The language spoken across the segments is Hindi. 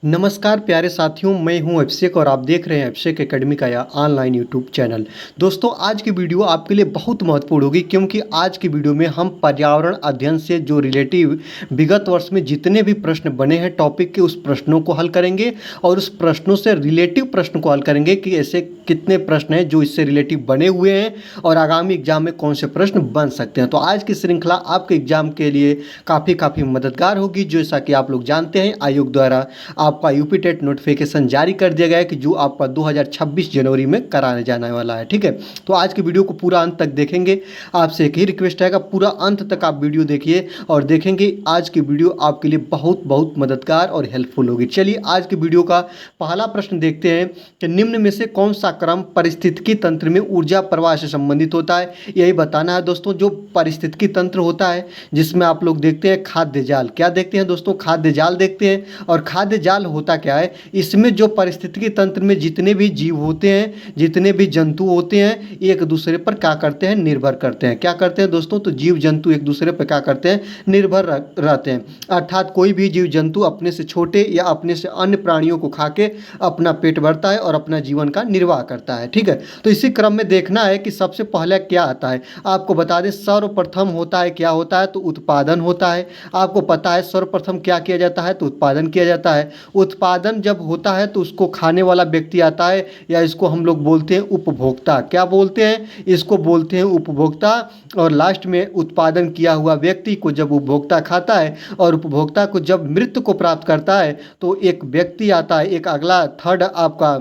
नमस्कार प्यारे साथियों, मैं हूं अभिषेक और आप देख रहे हैं अभिषेक एकेडमी का यह ऑनलाइन यूट्यूब चैनल। दोस्तों, आज की वीडियो आपके लिए बहुत महत्वपूर्ण होगी क्योंकि आज की वीडियो में हम पर्यावरण अध्ययन से जो रिलेटिव विगत वर्ष में जितने भी प्रश्न बने हैं टॉपिक के, उस प्रश्नों को हल करेंगे और उस प्रश्नों से रिलेटिव प्रश्न को हल करेंगे कि ऐसे कितने प्रश्न हैं जो इससे रिलेटिव बने हुए हैं और आगामी एग्जाम में कौन से प्रश्न बन सकते हैं। तो आज की श्रृंखला आपके एग्जाम के लिए काफ़ी मददगार होगी। जैसा कि आप लोग जानते हैं, आयोग द्वारा आपका यूपी टेट नोटिफिकेशन जारी कर दिया गया है कि जो आपका 2026 जनवरी में कराने जाने वाला है। ठीक है, तो आज की वीडियो को पूरा अंत तक देखेंगे। आपसे एक ही रिक्वेस्ट रहेगा, पूरा अंत तक आप वीडियो देखिए और देखेंगे आज की वीडियो आपके लिए बहुत मददगार और हेल्पफुल होगी। चलिए आज की वीडियो का पहला प्रश्न देखते हैं कि निम्न में से कौन सा क्रम पारिस्थितिकी तंत्र में ऊर्जा प्रवाह से संबंधित होता है। यही बताना है दोस्तों। जो पारिस्थितिकी तंत्र होता है जिसमें आप लोग देखते हैं खाद्य जाल, क्या देखते हैं दोस्तों, खाद्य जाल देखते हैं। और खाद्य जाल होता क्या है, इसमें जो पारिस्थितिकी तंत्र में जितने भी जीव होते हैं, जितने भी जंतु होते हैं, एक दूसरे पर क्या करते हैं, निर्भर करते हैं। क्या करते हैं दोस्तों, तो जीव जंतु एक दूसरे पर क्या करते हैं, निर्भर रहते हैं। अर्थात कोई भी जीव जंतु अपने से छोटे या अपने से अन्य प्राणियों को खा के अपना पेट भरता है और अपना जीवन का निर्वाह करता है। ठीक है, तो इसी क्रम में देखना है कि सबसे पहले क्या आता है। आपको बता दें, सर्वप्रथम होता है, क्या होता है, तो उत्पादन होता है। आपको पता है सर्वप्रथम क्या किया जाता है, तो उत्पादन किया जाता है। उत्पादन जब होता है तो उसको खाने वाला व्यक्ति आता है, या इसको हम लोग बोलते हैं उपभोक्ता। क्या बोलते हैं, इसको बोलते हैं उपभोक्ता। और लास्ट में उत्पादन किया हुआ व्यक्ति को जब उपभोक्ता खाता है और उपभोक्ता को जब मृत्यु को प्राप्त करता है तो एक व्यक्ति आता है, एक अगला थर्ड आपका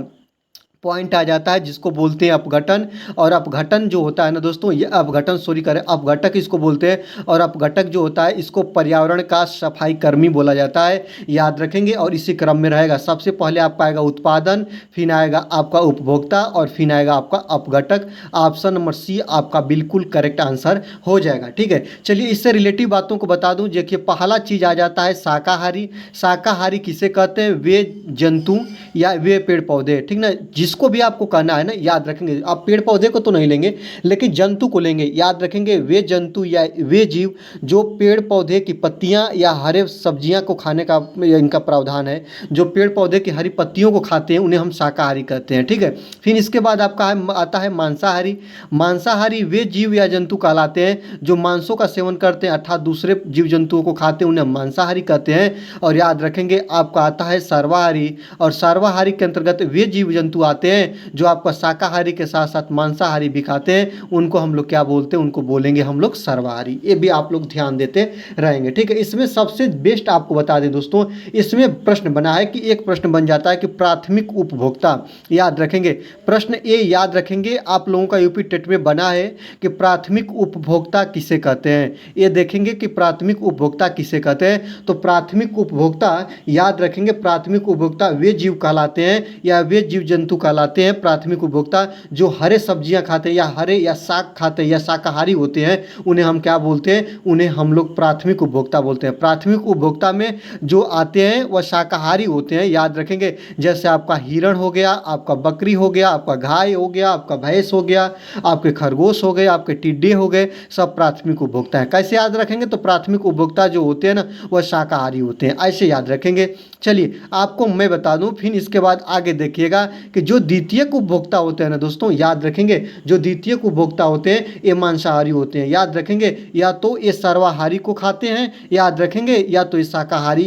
पॉइंट आ जाता है जिसको बोलते हैं अपघटन। और अपघटन जो होता है ना दोस्तों, ये अपघटक इसको बोलते हैं। और अपघटक जो होता है इसको पर्यावरण का सफाई कर्मी बोला जाता है, याद रखेंगे। और इसी क्रम में रहेगा, सबसे पहले आपका आएगा उत्पादन, फिर आएगा आपका उपभोक्ता और फिर आएगा आपका अपघटक। ऑप्शन नंबर सी आपका बिल्कुल करेक्ट आंसर हो जाएगा। ठीक है, चलिए इससे रिलेटिव बातों को बता दूं। देखिए पहला चीज़ आ जाता है शाकाहारी। शाकाहारी किसे कहते हैं, वे जंतु या वे पेड़ पौधे, ठीक ना। जिसको भी आपको कहना है ना, याद रखेंगे। आप पेड़ पौधे को तो नहीं लेंगे लेकिन जंतु को लेंगे, याद रखेंगे। वे जंतु या वे जीव जो पेड़ पौधे की पत्तियां या हरे सब्जियां को खाने का इनका प्रावधान है, जो पेड़ पौधे की हरी पत्तियों को खाते हैं उन्हें हम शाकाहारी कहते हैं। ठीक है, फिर इसके बाद आपका आता है मांसाहारी। मांसाहारी वे जीव या जंतु कहलाते हैं जो मांसों का सेवन करते हैं, अर्थात दूसरे जीव जंतुओं को खाते हैं, उन्हें मांसाहारी कहते हैं। और याद रखेंगे आपका आता है सर्वाहारी। और सर्वाहारी के अंतर्गत वे जीव जंतु आते हैं जो आपका शाकाहारी के साथ साथ मांसाहारी भी खाते हैं, उनको हम लोग क्या बोलते हैं, उनको बोलेंगे हम लोग सर्वाहारी। ये भी आप लोग ध्यान देते रहेंगे। ठीक है, इसमें सबसे बेस्ट आपको बता दें दोस्तों, इसमें प्रश्न बना है कि एक प्रश्न बन जाता है कि प्राथमिक उपभोक्ता, याद रखेंगे। प्रश्न ए याद रखेंगे, आप लोगों का यूपी टेट में बना है कि प्राथमिक उपभोक्ता किसे कहते हैं। ये देखेंगे कि प्राथमिक उपभोक्ता किसे कहते हैं। तो प्राथमिक उपभोक्ता याद रखेंगे, प्राथमिक उपभोक्ता वे जीव कहलाते हैं या वे जीव जंतु कहलाते हैं। प्राथमिक उपभोक्ता जो हरे सब्जियां खाते हैं या हरे या साग खाते हैं या शाकाहारी होते हैं, उन्हें हम क्या बोलते हैं, उन्हें हम लोग प्राथमिक उपभोक्ता बोलते हैं। प्राथमिक उपभोक्ता में जो आते हैं वह शाकाहारी होते हैं, याद रखेंगे। जैसे आपका हिरण हो गया, आपका बकरी हो गया, आपका गाय हो गया, आपका भैंस हो गया, आपके खरगोश हो गए, आपके टिड्डे हो गए, सब प्राथमिक उपभोक्ता हैं। कैसे याद रखेंगे, तो प्राथमिक उपभोक्ता जो होते हैं ना वह शाकाहारी होते हैं, ऐसे याद रखेंगे। चलिए आपको मैं बता दूं, फिर इसके बाद आगे देखिएगा कि जो द्वितीयक उपभोक्ता होते हैं ना दोस्तों, याद रखेंगे। जो द्वितीयक उपभोक्ता होते हैं ये मांसाहारी होते हैं, याद रखेंगे। या तो ये सर्वाहारी को खाते हैं, याद रखेंगे, या तो ये शाकाहारी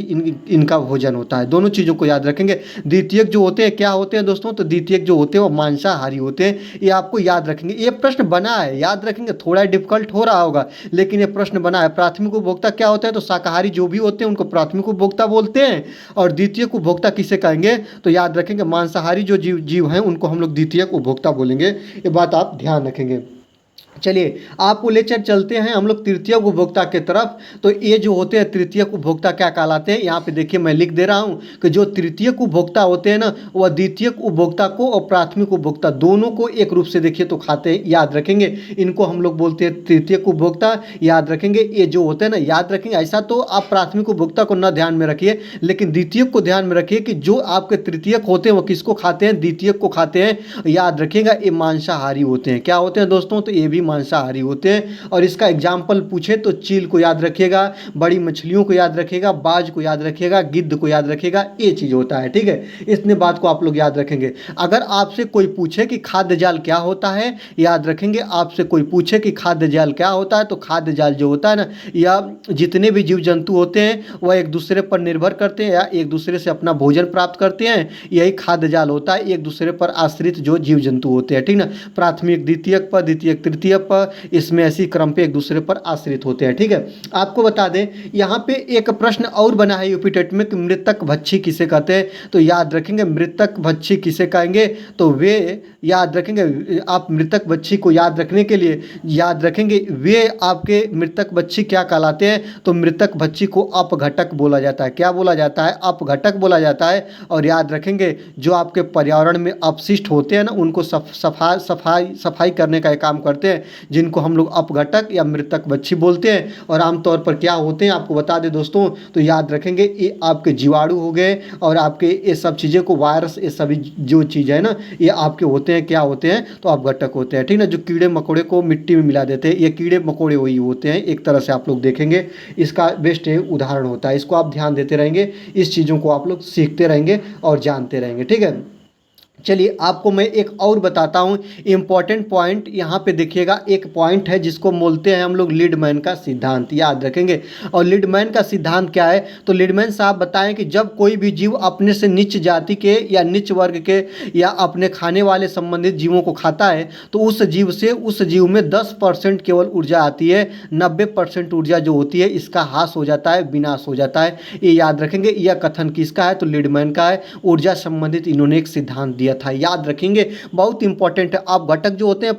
इनका भोजन होता है। दोनों चीज़ों को याद रखेंगे। द्वितीयक जो होते हैं क्या होते हैं दोस्तों, तो द्वितीयक जो होते हैं वो मांसाहारी होते हैं। ये आपको याद रखेंगे। ये प्रश्न बना है, याद रखेंगे। थोड़ा डिफिकल्ट हो रहा होगा लेकिन ये प्रश्न बना है। प्राथमिक उपभोक्ता क्या होते हैं, तो शाकाहारी जो भी होते हैं उनको प्राथमिक उपभोक्ता बोलते हैं। और द्वितीयक उपभोक्ता किसे कहेंगे, तो याद रखेंगे मांसाहारी जो जीव हैं उनको हम लोग द्वितीयक उपभोक्ता बोलेंगे। ये बात आप ध्यान रखेंगे। चलिए आपको ले चलते हैं हम लोग तृतीयक उपभोक्ता के तरफ। तो ये जो होते हैं तृतीयक उपभोक्ता क्या कहलाते हैं, यहाँ पे देखिए मैं लिख दे रहा हूँ कि जो तृतीयक उपभोक्ता होते हैं ना वह द्वितीयक उपभोक्ता को और प्राथमिक उपभोक्ता दोनों को एक रूप से देखिए तो खाते हैं, याद रखेंगे। इनको हम लोग बोलते हैं तृतीयक उपभोक्ता, याद रखेंगे। ये जो होते हैं ना, याद रखेंगे। ऐसा तो आप प्राथमिक उपभोक्ता को न ध्यान में रखिए लेकिन द्वितीयक को ध्यान में रखिए कि जो आपके तृतीयक होते हैं वो किसको खाते हैं, द्वितीयक को खाते हैं, याद रखिएगा। ये मांसाहारी होते हैं। क्या होते हैं दोस्तों, तो ये भी मांसाहारी होते हैं। और इसका एग्जाम्पल पूछे तो चील को याद रखिएगा, बड़ी मछलियों को याद रखिएगा, बाज को याद रखिएगा, गिद्ध को याद रखिएगा, ये चीज़ होता है। ठीक है, इतने बात को आप लोग याद रखेंगे। अगर आपसे कोई पूछे कि खाद्य जाल क्या होता है, याद रखेंगे, आपसे कोई पूछे कि खाद्य जाल क्या होता है, तो खाद्य जाल जो होता है ना, या जितने भी जीव जंतु होते हैं वह एक दूसरे पर निर्भर करते हैं या एक दूसरे से अपना भोजन प्राप्त करते हैं, यही खाद्य जाल होता है, एक दूसरे पर आश्रित जो जीव जंतु होते हैं। ठीक ना, प्राथमिक द्वितीयक पर, द्वितीयक तृतीयक पर, इसमें ऐसी क्रम पे एक दूसरे पर आश्रित होते हैं। ठीक है, आपको बता दें यहाँ पे एक प्रश्न और बना है यूपी टेट में कि मृतक भक्षी किसे कहते हैं, तो याद रखेंगे मृतक भक्षी किसे कहेंगे, तो वे याद रखेंगे, आप मृतक भक्षी को याद रखने के लिए याद रखेंगे वे आपके मृतक भक्षी क्या कहलाते हैं, तो मृतक भक्षी को अपघटक बोला जाता है। क्या बोला जाता है? अपघटक बोला जाता है। और याद रखेंगे जो आपके पर्यावरण में अपशिष्ट होते हैं ना, उनको सफाई करने का काम करते हैं, जिनको हम लोग अपघटक या मृतक भक्षी बोलते हैं। और आमतौर पर क्या होते हैं आपको बता दें दोस्तों, तो याद रखेंगे ये आपके जीवाणु हो गए और आपके ये सब चीज़ें को वायरस, ये सभी जो चीज़ है ना, ये आपके होते हैं, क्या होते हैं, तो अपघटक होते हैं। ठीक ना, जो कीड़े मकोड़े को मिट्टी में मिला देते हैं, ये कीड़े मकोड़े वही होते हैं, एक तरह से आप लोग देखेंगे। इसका बेस्ट उदाहरण होता है, इसको आप ध्यान देते रहेंगे, इस चीज़ों को आप लोग सीखते रहेंगे और जानते रहेंगे। ठीक है, चलिए आपको मैं एक और बताता हूँ इम्पॉर्टेंट पॉइंट। यहाँ पे देखिएगा एक पॉइंट है जिसको बोलते हैं हम लोग लीडमैन का सिद्धांत, याद रखेंगे। और लीडमैन का सिद्धांत क्या है, तो लीडमैन साहब बताएं कि जब कोई भी जीव अपने से नीच जाति के या नीच वर्ग के या अपने खाने वाले संबंधित जीवों को खाता है, तो उस जीव से उस जीव में 10% केवल ऊर्जा आती है, 90% ऊर्जा जो होती है इसका ह्रास हो जाता है, विनाश हो जाता है। ये याद रखेंगे। यह कथन किसका है, तो लीडमैन का है। ऊर्जा संबंधित इन्होंने एक सिद्धांत दिया था, याद रखेंगे, बहुत इंपॉर्टेंट है। आप घटक जो होते हैं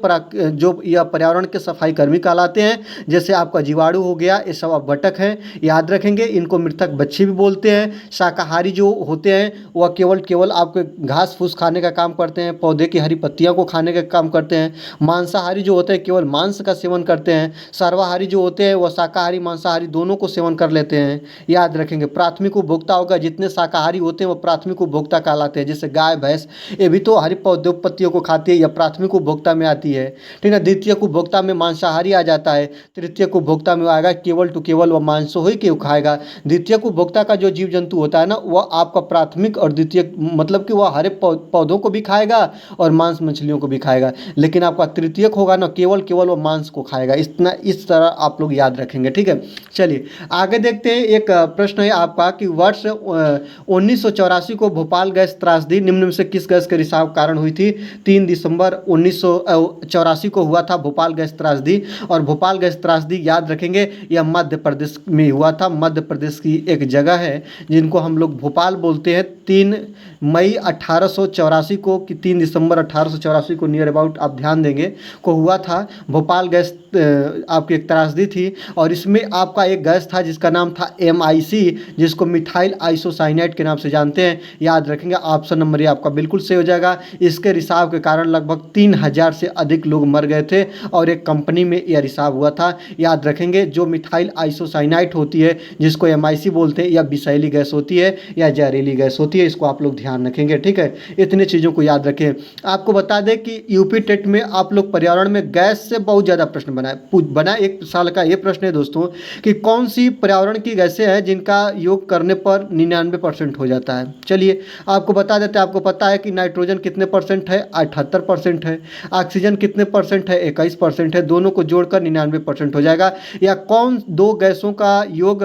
जो यह पर्यावरण के सफाई कर्मी कहलाते हैं, जैसे आपका जीवाणु हो गया, ये सब आप घटक हैं, याद रखेंगे। इनको मृतक बच्चे भी बोलते हैं। शाकाहारी जो होते हैं वह केवल आपके घास फूस खाने का काम करते हैं, पौधे की हरी पत्तियों को खाने का काम करते हैं। मांसाहारी जो होते हैं केवल मांस का सेवन करते हैं। सर्वाहारी जो होते हैं वह शाकाहारी मांसाहारी दोनों को सेवन कर लेते हैं, याद रखेंगे। प्राथमिक उपभोक्ता होगा, जितने शाकाहारी होते हैं वह प्राथमिक उपभोक्ता कहलाते हैं, जैसे गाय भैंस, ये भी तो हरी पौधों पत्तियों को खाती है, या प्राथमिक उपभोक्ता में आती है। ठीक है, द्वितीय उपभोक्ता में मांसाहारी आ जाता है, तृतीय उपभोक्ता में आएगा केवल टू केवल वह मांस ही क्यों खाएगा। द्वितीय उपभोक्ता का जो जीव जंतु होता है ना, वह आपका प्राथमिक और द्वितीय मतलब कि वह हरे पौधों को भी खाएगा और मांस मछलियों को भी खाएगा, लेकिन आपका तृतीयक होगा ना, केवल वह मांस को खाएगा। इतना इस तरह आप लोग याद रखेंगे। ठीक है, चलिए आगे देखते हैं। एक प्रश्न है आपका कि वर्ष 1984 को भोपाल गैस त्रासदी निम्न में से किस गैस के रिसाव कारण हुई थी। 3 दिसंबर 1984 को हुआ था भोपाल गैस त्रासदी। और भोपाल गैस त्रासदी याद रखेंगे यह मध्य प्रदेश में हुआ था। मध्य प्रदेश की एक जगह है जिनको हम लोग भोपाल बोलते हैं। 3 मई 1884 को कि 3 दिसंबर 1884 को नियर अबाउट आप ध्यान देंगे को हुआ था भोपाल गैस आपकी एक त्रासदी थी। और इसमें आपका एक गैस था जिसका नाम था MIC, जिसको मिथाइल आइसोसाइनाइड के नाम से जानते हैं, याद रखेंगे। ऑप्शन नंबर ये आपका बिल्कुल सही हो जाएगा। इसके रिसाव के कारण लगभग 3000 से अधिक लोग मर गए थे और एक कंपनी में यह रिसाव हुआ था, याद रखेंगे। जो मिथाइल आइसोसाइनाइड होती है जिसको MIC बोलते हैं, या विषैली गैस होती है या जहरीली गैस होती है, इसको आप लोग ध्यान रखेंगे। ठीक है, इतने चीज़ों को याद रखें। आपको बता दें कि यूपी टेट में आप लोग पर्यावरण में गैस से बहुत ज़्यादा प्रश्न बना 1 साल का ये प्रश्न है दोस्तों कि कौन सी पर्यावरण की गैसें हैं जिनका योग करने पर 99% हो जाता है। चलिए आपको बता देते हैं। आपको पता है कि नाइट्रोजन कितने परसेंट है, 78% है। ऑक्सीजन कितने परसेंट है, 21% है। दोनों को जोड़कर 99% हो जाएगा। या कौन 2 गैसों का योग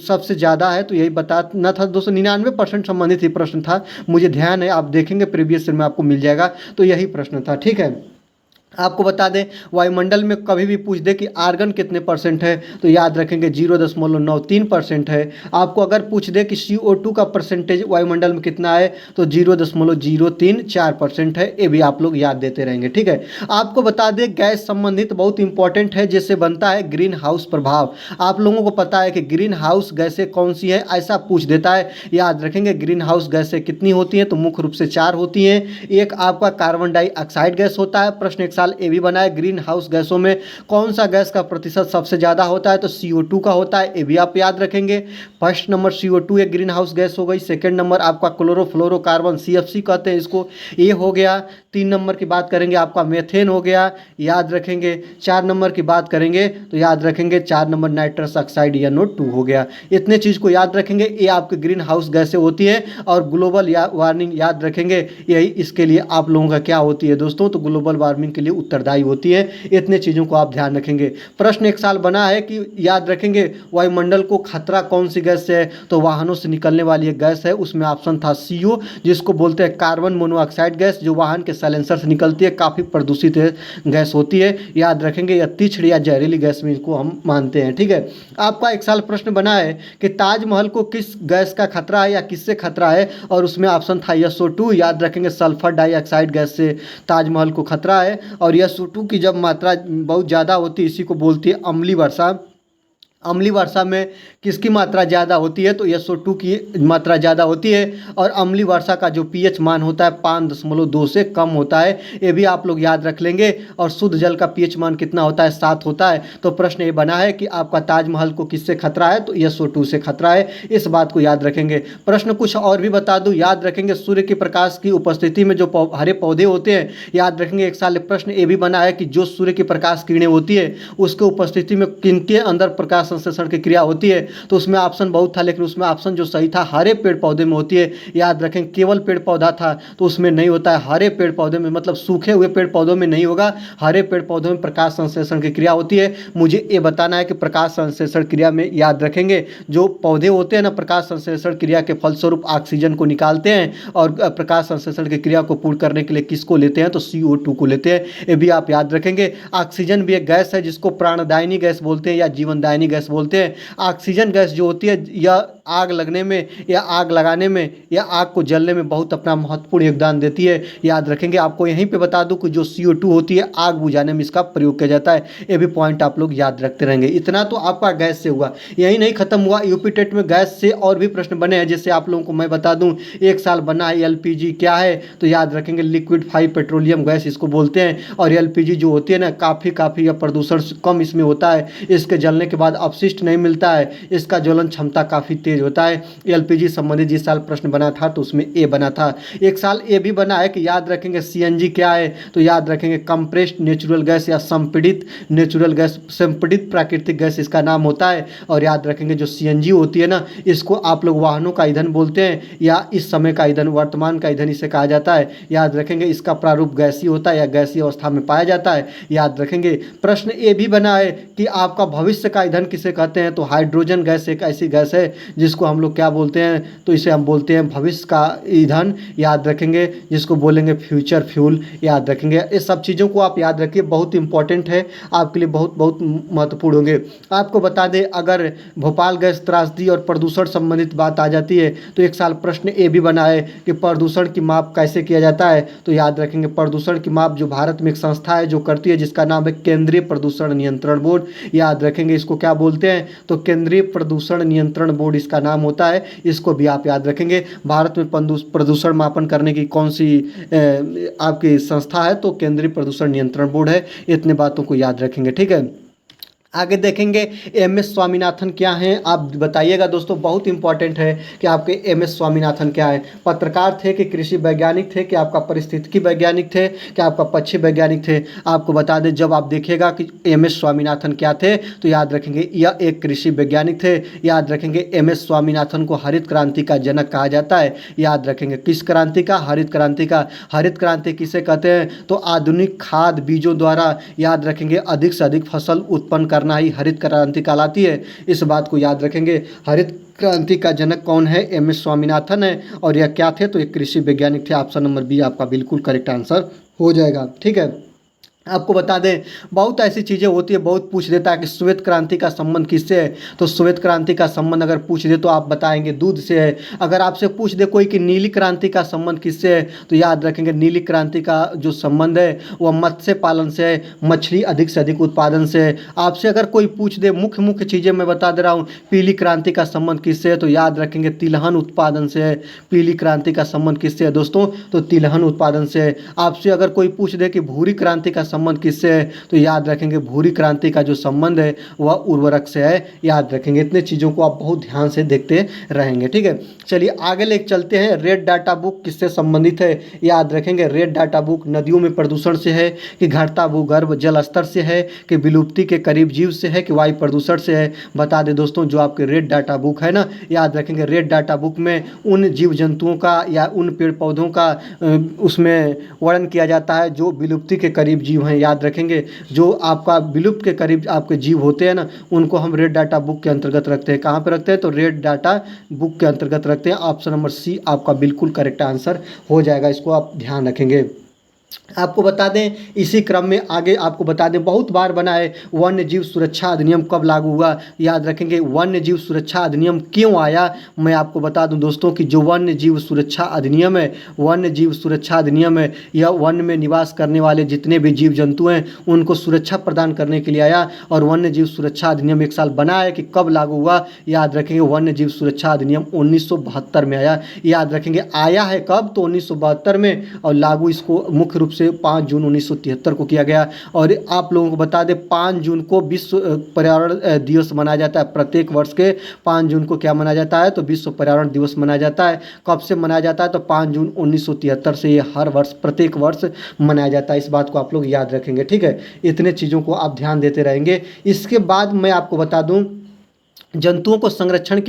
सबसे ज़्यादा है, तो यही बताना था दोस्तों। 99% संबंधित ही प्रश्न था, मुझे ध्यान है, आप देखेंगे प्रीवियस ईयर में आपको मिल जाएगा, तो यही प्रश्न था। ठीक है, आपको बता दें वायुमंडल में कभी भी पूछ दे कि आर्गन कितने परसेंट है, तो याद रखेंगे 0.93% है। आपको अगर पूछ दे कि CO2 का परसेंटेज वायुमंडल में कितना है, तो 0.034% है। ये भी आप लोग याद देते रहेंगे। ठीक है, आपको बता दें गैस संबंधित बहुत इंपॉर्टेंट है, जिससे बनता है ग्रीन हाउस प्रभाव। आप लोगों को पता है कि ग्रीन हाउस गैसें कौन सी है, ऐसा पूछ देता है, याद रखेंगे। ग्रीन हाउस गैसें कितनी होती हैं, तो मुख्य रूप से 4 होती हैं। एक आपका कार्बन डाइऑक्साइड गैस होता है, प्रश्न एक साल सवाल ये भी बना है, ग्रीन हाउस गैसों में कौन सा गैस का प्रतिशत सबसे ज़्यादा होता है, तो CO2 का होता है, ये भी आप याद रखेंगे। फर्स्ट नंबर CO2 एक ग्रीन हाउस गैस हो गई। सेकंड नंबर आपका क्लोरोफ्लोरोकार्बन CFC कहते हैं इसको, ये हो गया। 3 नंबर की बात करेंगे आपका मेथेन हो गया, याद रखेंगे। 4 नंबर की बात करेंगे तो याद रखेंगे 4 नंबर नाइट्रस ऑक्साइड या NO2 हो गया। इतने चीज़ को याद रखेंगे, ये आपके ग्रीन हाउस गैसें होती है। और ग्लोबल वार्मिंग याद रखेंगे, यही इसके लिए आप लोगों का क्या होती है दोस्तों, तो ग्लोबल वार्मिंग के लिए उत्तरदायी होती है। इतने चीज़ों को आप ध्यान रखेंगे। प्रश्न एक साल बना है कि याद रखेंगे वायुमंडल को खतरा कौन सी गैस से है, तो वाहनों से निकलने वाली एक गैस है, उसमें ऑप्शन था CO, जिसको बोलते हैं कार्बन मोनोऑक्साइड गैस, जो वाहन के साइलेंसर से निकलती है, काफ़ी प्रदूषित गैस होती है, याद रखेंगे। या तीछड़ी या जहरीली गैस में इसको हम मानते हैं, ठीक है। आपका एक साल प्रश्न बना है कि ताजमहल को किस गैस का खतरा है या किससे खतरा है, और उसमें ऑप्शन था SO2, याद रखेंगे सल्फर डाइऑक्साइड गैस से ताजमहल को खतरा है। और SO2 की जब मात्रा बहुत ज़्यादा होती है, इसी को बोलती है अम्लीय वर्षा। अम्लीय वर्षा में किसकी मात्रा ज़्यादा होती है, तो SO2 की मात्रा ज़्यादा होती है। और अम्लीय वर्षा का जो pH मान होता है 5.2 से कम होता है, ये भी आप लोग याद रख लेंगे। और शुद्ध जल का pH मान कितना होता है, 7 होता है। तो प्रश्न ये बना है कि आपका ताजमहल को किससे खतरा है, तो SO2 से खतरा है, इस बात को याद रखेंगे। प्रश्न कुछ और भी बता दूं, याद रखेंगे सूर्य के प्रकाश की उपस्थिति में जो हरे पौधे होते हैं, याद रखेंगे। एक साल प्रश्न ये भी बना है कि जो सूर्य की प्रकाश किरणें होती है, उसके उपस्थिति में किनके अंदर प्रकाश संश्लेषण की क्रिया होती है, तो उसमें ऑप्शन बहुत था, लेकिन उसमें ऑप्शन जो सही था हरे पेड़ पौधे में होती है। याद रखें, केवल पेड़ पौधा था तो उसमें नहीं होता है, हरे पेड़ पौधे में, मतलब सूखे हुए पेड़ पौधों में नहीं होगा, हरे पेड़ पौधों में प्रकाश संश्लेषण की क्रिया होती है। मुझे ये बताना है कि प्रकाश संश्लेषण क्रिया में याद रखेंगे जो पौधे होते हैं ना, प्रकाश संश्लेषण क्रिया के फलस्वरूप ऑक्सीजन को निकालते हैं, और प्रकाश संश्लेषण की क्रिया को पूर्ण करने के लिए किसको लेते हैं, तो CO2 को लेते हैं, ये भी आप याद रखेंगे। ऑक्सीजन भी एक गैस है जिसको प्राणदायिनी गैस बोलते हैं या जीवनदायिनी गैस बोलते हैं। ऑक्सीजन गैस जो होती है, यह आग लगने में या आग लगाने में या आग को जलने में बहुत अपना महत्वपूर्ण योगदान देती है, याद रखेंगे। आपको यहीं पे बता दूं कि जो CO2 होती है, आग बुझाने में इसका प्रयोग किया जाता है, ये भी पॉइंट आप लोग याद रखते रहेंगे। इतना तो आपका गैस से हुआ, यही नहीं खत्म हुआ, यूपी टेट में गैस से और भी प्रश्न बने हैं, जैसे आप लोगों को मैं बता दूं, एक साल बना है LPG क्या है, तो याद रखेंगे लिक्विफाइड पेट्रोलियम गैस इसको बोलते हैं। और LPG जो होती है ना, काफ़ी प्रदूषण कम इसमें होता है, इसके जलने के बाद अपशिष्ट नहीं मिलता है, इसका ज्वलन क्षमता काफ़ी तेज होता है। LPG संबंधित जिस साल प्रश्न बना था तो उसमें ए बना था। एक साल ए भी बना है कि याद रखेंगे CNG क्या है, तो याद रखेंगे कंप्रेस्ड नेचुरल गैस या संपीड़ित नेचुरल गैस, संपीड़ित प्राकृतिक गैस इसका नाम होता है। और याद रखेंगे जो CNG होती है ना, इसको आप लोग वाहनों का ईंधन बोलते हैं, या इस समय का ईंधन, वर्तमान का ईंधन इसे कहा जाता है। याद रखेंगे इसका प्रारूप गैसीय होता है या गैसीय अवस्था में पाया जाता है, याद रखेंगे। प्रश्न ये भी बना है कि आपका भविष्य का ईंधन किसे कहते हैं, तो हाइड्रोजन गैस एक ऐसी गैस है जिसको हम लोग क्या बोलते हैं, तो इसे हम बोलते हैं भविष्य का ईंधन, याद रखेंगे, जिसको बोलेंगे फ्यूचर फ्यूल, याद रखेंगे। इस सब चीज़ों को आप याद रखिए, बहुत इंपॉर्टेंट है आपके लिए, बहुत बहुत महत्वपूर्ण होंगे। आपको बता दें, अगर भोपाल गैस त्रासदी और प्रदूषण संबंधित बात आ जाती है, तो एक साल प्रश्न ये भी बना है कि प्रदूषण की माप कैसे किया जाता है, तो याद रखेंगे प्रदूषण की माप जो भारत में एक संस्था है जो करती है, जिसका नाम है केंद्रीय प्रदूषण नियंत्रण बोर्ड, याद रखेंगे। इसको क्या बोलते हैं, तो केंद्रीय प्रदूषण नियंत्रण बोर्ड इसका नाम होता है, इसको भी आप याद रखेंगे। भारत में प्रदूषण मापन करने की कौन सी आपकी संस्था है, तो केंद्रीय प्रदूषण नियंत्रण बोर्ड है। इतने बातों को याद रखेंगे, ठीक है। आगे देखेंगे MS स्वामीनाथन क्या हैं, आप बताइएगा दोस्तों, बहुत इंपॉर्टेंट है कि आपके MS स्वामीनाथन क्या है। पत्रकार थे कि कृषि वैज्ञानिक थे कि आपका परिस्थितिकी वैज्ञानिक थे कि आपका पक्षी वैज्ञानिक थे, आपको बता दें, जब आप देखिएगा कि MS स्वामीनाथन क्या थे, तो याद रखेंगे यह एक कृषि वैज्ञानिक थे। याद रखेंगे MS स्वामीनाथन को हरित क्रांति का जनक कहा जाता है, याद रखेंगे। किस क्रांति का, हरित क्रांति का। हरित क्रांति किसे कहते हैं, तो आधुनिक खाद बीजों द्वारा, याद रखेंगे, अधिक से अधिक फसल उत्पन्न करना ही हरित क्रांति कहलाती है, इस बात को याद रखेंगे। हरित क्रांति का जनक कौन है, MS स्वामीनाथन है। और यह क्या थे, तो एक कृषि वैज्ञानिक थे। ऑप्शन नंबर बी आपका बिल्कुल करेक्ट आंसर हो जाएगा, ठीक है। आपको बता दें, बहुत ऐसी चीज़ें होती है, बहुत पूछ देता है कि श्वेत क्रांति का संबंध किससे है, तो श्वेत क्रांति का संबंध अगर पूछ दे तो आप बताएंगे दूध से है। अगर आपसे पूछ दे कोई कि नीली क्रांति का संबंध किससे है, तो याद रखेंगे नीली क्रांति का जो संबंध है वह मत्स्य पालन से है, मछली अधिक से अधिक उत्पादन से है। आपसे अगर कोई पूछ दे, मुख्य चीज़ें मैं बता दे रहा हूँ, पीली क्रांति का संबंध किससे है, तो याद रखेंगे तिलहन उत्पादन से है। पीली क्रांति का संबंध किससे है दोस्तों, तो तिलहन उत्पादन से है। आपसे अगर कोई पूछ दे कि भूरी क्रांति का संबंध किससे है, तो याद रखेंगे भूरी क्रांति का जो संबंध है वह उर्वरक से है, याद रखेंगे। इतने चीज़ों को आप बहुत ध्यान से देखते रहेंगे, ठीक है। चलिए आगे लेके चलते हैं। रेड डाटा बुक किससे संबंधित है, याद रखेंगे रेड डाटा बुक नदियों में प्रदूषण से है, कि घटता भूगर्भ जल स्तर से है, कि विलुप्ति के करीब जीव से है, कि वायु प्रदूषण से है। बता दें दोस्तों, जो आपके रेड डाटा बुक है ना, याद रखेंगे रेड डाटा बुक में उन जीव जंतुओं का या उन पेड़ पौधों का उसमें वर्णन किया जाता है जो विलुप्ति के करीब जीव हैं। याद रखेंगे जो आपका विलुप्त के करीब आपके जीव होते हैं ना, उनको हम रेड डाटा बुक के अंतर्गत रखते हैं। कहाँ पे रखते हैं, तो रेड डाटा बुक के अंतर्गत रखते हैं। ऑप्शन नंबर सी आपका बिल्कुल करेक्ट आंसर हो जाएगा, इसको आप ध्यान रखेंगे। आपको बता दें इसी क्रम में आगे आपको बता दें, बहुत बार बना है वन्य जीव सुरक्षा अधिनियम कब लागू हुआ, याद रखेंगे वन्य जीव सुरक्षा अधिनियम क्यों आया। मैं आपको बता दूं दोस्तों कि जो वन्य जीव सुरक्षा अधिनियम है, वन्य जीव सुरक्षा अधिनियम है, यह वन में निवास करने वाले जितने भी जीव जंतु हैं उनको सुरक्षा प्रदान करने के लिए आया। और वन्य जीव सुरक्षा अधिनियम एक साल बना है कि कब लागू हुआ, याद रखेंगे वन्य जीव सुरक्षा अधिनियम 1972 में आया। याद रखेंगे आया है कब, तो 1972 में, और लागू इसको मुख्य रूप से 5 जून 1973 को किया गया। और आप लोगों को बता दें 5 जून को विश्व पर्यावरण दिवस मनाया जाता है। प्रत्येक वर्ष के 5 जून को क्या मनाया जाता है, तो विश्व पर्यावरण दिवस मनाया जाता है। कब से मनाया जाता है, तो 5 जून 1973 से ये हर वर्ष प्रत्येक वर्ष मनाया जाता है। इस बात को आप लोग याद रखेंगे, ठीक है। इतने चीज़ों को आप ध्यान देते रहेंगे। इसके बाद मैं आपको बता दूं, जंतुओं को संरक्षण